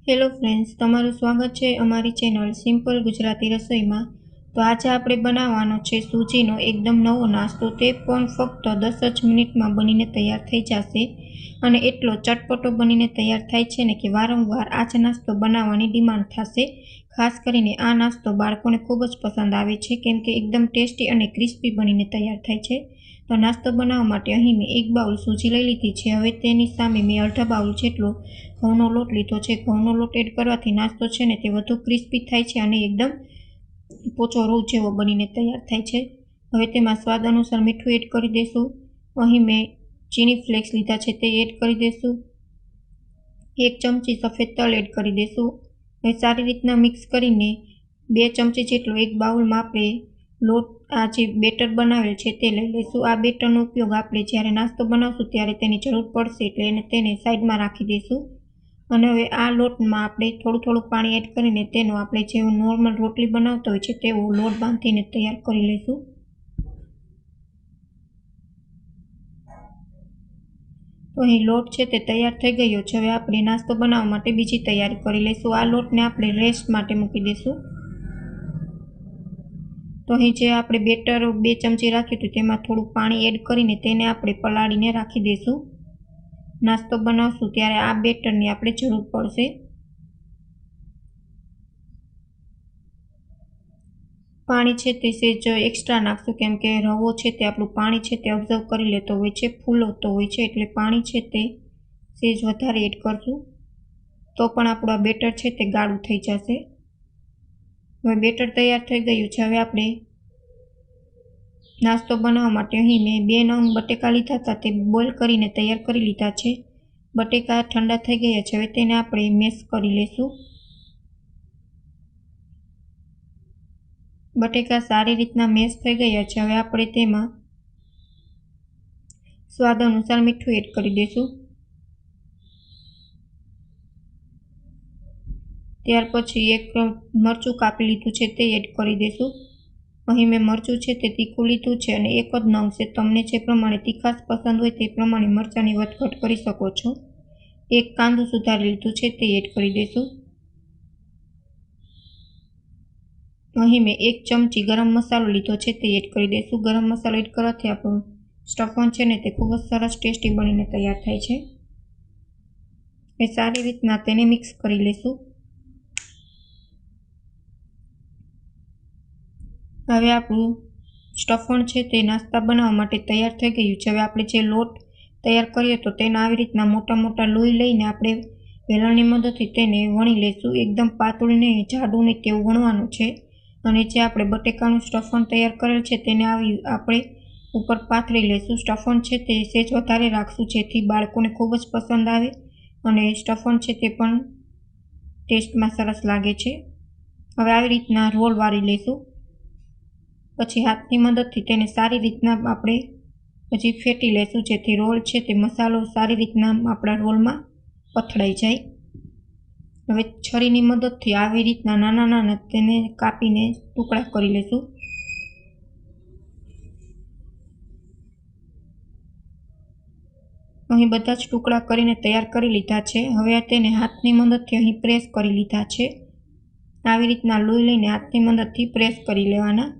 Hello friends, તમારું સ્વાગત છે અમારી ચેનલ સિમ્પલ ગુજરાતી રસોઈમાં। તો આજે આપણે બનાવવાનો છે સૂજીનો એકદમ નવો નાસ્તો। તે પણ ફક્ત 10 જ મિનિટમાં બનીને તૈયાર થઈ જશે અને એટલો ચટપટો બનીને તૈયાર થાય છે ને કે વારંવાર આ જ નાસ્તો બનાવવાની ડિમાન્ડ થશે। ખાસ કરીને આ નાસ્તો બાળકોને ખૂબ જ પસંદ આવે છે કેમ કે એકદમ ટેસ્ટી અને ક્રિસ્પી બનીને તૈયાર થાય છે। તો નાસ્તો બનાવવા માટે અહીં મેં 1 બાઉલ સૂજી લઈ લીધી છે। હવે તેની સામે મેં અડધા બાઉલ જેટલો ઘઉંનો લોટ લીધો છે। ઘઉંનો લોટ એડ કરવાથી નાસ્તો છે ને તે વધુ ક્રિસ્પી થાય છે અને એકદમ પોચો રૂ જેવો બનીને તૈયાર થાય છે। હવે તેમાં સ્વાદ અનુસાર મીઠું એડ કરી દઈશું। અહીં મેં ચીની ફ્લેક્સ લીધા છે તે એડ કરી દઈશું। 1 ચમચી સફેદ તલ એડ કરી દઈશું। હવે સારી રીતના મિક્સ કરીને 2 ચમચી જેટલો એક બાઉલમાં આપણે લોટ આ જે બેટર બનાવેલ છે તે લઈ લઈશું। આ બેટરનો ઉપયોગ આપણે જ્યારે નાસ્તો બનાવશું ત્યારે તેની જરૂર પડશે એટલે તેને સાઈડમાં રાખી દઈશું। અને હવે આ લોટમાં આપણે થોડું પાણી એડ કરીને તેનો આપણે જેવો નોર્મલ રોટલી બનાવતો હોય છે તેવો લોટ બાંધીને તૈયાર કરી લઈશું। તો અહીં લોટ છે તે તૈયાર થઈ ગયો છે। હવે આપણે નાસ્તો બનાવવા માટે બીજી તૈયારી કરી લઈશું। આ લોટને આપણે રેસ્ટ માટે મૂકી દઈશું। તો અહીં જે આપણે બેટર 2 ચમચી રાખ્યું હતું તેમાં થોડું પાણી એડ કરીને તેને આપણે પલાળીને રાખી દઈશું। નાસ્તો બનાવશું ત્યારે આ બેટરની આપણે જરૂર પડશે। પાણી છે તે સેજ એક્સ્ટ્રા નાખશું કેમ કે રવો છે તે આપણું પાણી છે તે ઓબ્ઝર્વ કરી લેતો હોય છે, ફૂલતો હોય છે, એટલે પાણી છે તે સેજ વધારે એડ કરશું તો પણ આપણું આ બેટર છે તે ગાઢું થઈ જશે। હવે બેટર તૈયાર થઈ ગયું છે। હવે આપણે નાસ્તો બનાવવા માટે અહીં મેં 2 નંગ બટેકા લીધા હતા તે બોઇલ કરીને તૈયાર કરી લીધા છે। બટેકા ઠંડા થઈ ગયા છે। હવે તેને આપણે મેશ કરી લઈશું। બટેકા સારી રીતના મેશ થઈ ગયા છે। હવે આપણે તેમાં સ્વાદ અનુસાર મીઠું એડ કરી દઈશું। ત્યાર પછી 1 મરચું કાપી લીધું છે તે એડ કરી દઈશું। અહીં મેં મરચું છે તે તીખું લીધું છે અને 1 જ નંગ છે। તમને જે પ્રમાણે તીખાશ પસંદ હોય તે પ્રમાણે મરચાંની વધઘટ કરી શકો છો। 1 કાંદું સુધારી લીધું છે તે એડ કરી દઈશું। અહીં મેં 1 ચમચી ગરમ મસાલો લીધો છે તે એડ કરી દઈશું। ગરમ મસાલો એડ કરવાથી આપણું સ્ટફન છે ને તે ખૂબ જ સરસ ટેસ્ટી બનીને તૈયાર થાય છે। એ સારી રીતના તેને મિક્સ કરી લઈશું। હવે આપણું સ્ટફન છે તે નાસ્તા બનાવવા માટે તૈયાર થઈ ગયું છે। હવે આપણે જે લોટ તૈયાર કર્યો તો તેના આવી રીતના મોટા લોહી લઈને આપણે વેલણની મદદથી તેને વણી લઈશું। એકદમ પાતળું નહીં, જાડું નહીં તેવું વણવાનું છે। અને જે આપણે બટેકાનું સ્ટફન તૈયાર કરેલ છે તેને આપણે ઉપર પાથરી લઈશું। સ્ટફન છે તે સેજ વધારે રાખશું જેથી બાળકોને ખૂબ જ પસંદ આવે અને સ્ટફન છે તે પણ ટેસ્ટમાં સરસ લાગે છે। હવે આવી રીતના રોલ વાળી લઈશું। પછી હાથની મદદથી તેને સારી રીતના આપણે પછી ફેટી લઈશું જેથી રોલ છે તે મસાલો સારી રીતના આપણા રોલમાં પથળાઈ જાય। હવે છરીની મદદથી આવી રીતના નાના તેને કાપીને ટુકડા કરી લઈશું। અહીં બધા જ ટુકડા કરીને તૈયાર કરી લીધા છે। હવે તેને હાથની મદદથી અહીં પ્રેસ કરી લીધા છે। આવી રીતના લોહી લઈને હાથની મદદથી પ્રેસ કરી લેવાના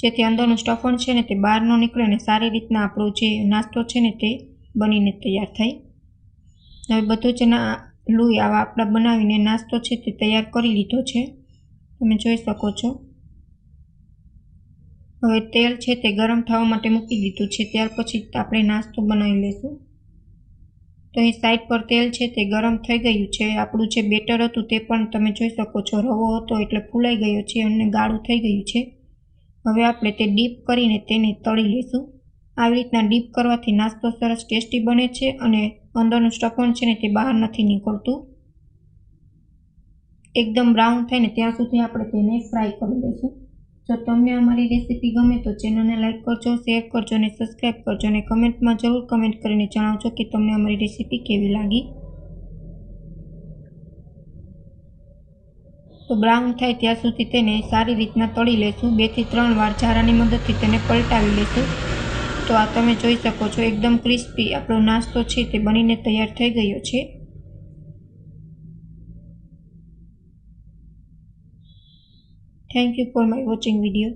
જેથી અંદરનું સ્ટફન છે ને તે બહાર ન નીકળે અને સારી રીતના આપણો જે નાસ્તો છે ને તે બનીને તૈયાર થાય। હવે બધું જ લોહી આવા આપણા બનાવીને નાસ્તો છે તે તૈયાર કરી લીધો છે, તમે જોઈ શકો છો। હવે તેલ છે તે ગરમ થવા માટે મૂકી દીધું છે। ત્યાર પછી આપણે નાસ્તો બનાવી લઈશું। તો અહીં સાઈડ પર તેલ છે તે ગરમ થઈ ગયું છે। આપણું જે બેટર હતું તે પણ તમે જોઈ શકો છો રવો હતો એટલે ફૂલાઈ ગયો છે અને ગાઢું થઈ ગયું છે। હવે આપણે તે ડીપ કરીને તેને તળી લઈશું। આવી રીતના ડીપ કરવાથી નાસ્તો સરસ ટેસ્ટી બને છે અને અંદરનું સ્ટફન છે ને તે બહાર નથી નીકળતું। એકદમ બ્રાઉન થાય ને ત્યાં સુધી આપણે તેને ફ્રાય કરી લઈશું। જો તમને અમારી રેસીપી ગમે તો ચેનલને લાઈક કરજો, શેર કરજો અને સબસ્ક્રાઈબ કરજો અને કમેન્ટમાં જરૂર કમેન્ટ કરીને જણાવજો કે તમને અમારી રેસીપી કેવી લાગી। તો બ્રાઉન થાય ત્યાં સુધી તેને સારી રીતના તળી લઈશું। 2 થી 3 વાર ઝારાની મદદથી તેને પલટાવી લઈશું। તો આ તમે જોઈ શકો છો એકદમ ક્રિસ્પી આપણો નાસ્તો છે તે બનીને તૈયાર થઈ ગયો છે। Thank you for my watching video.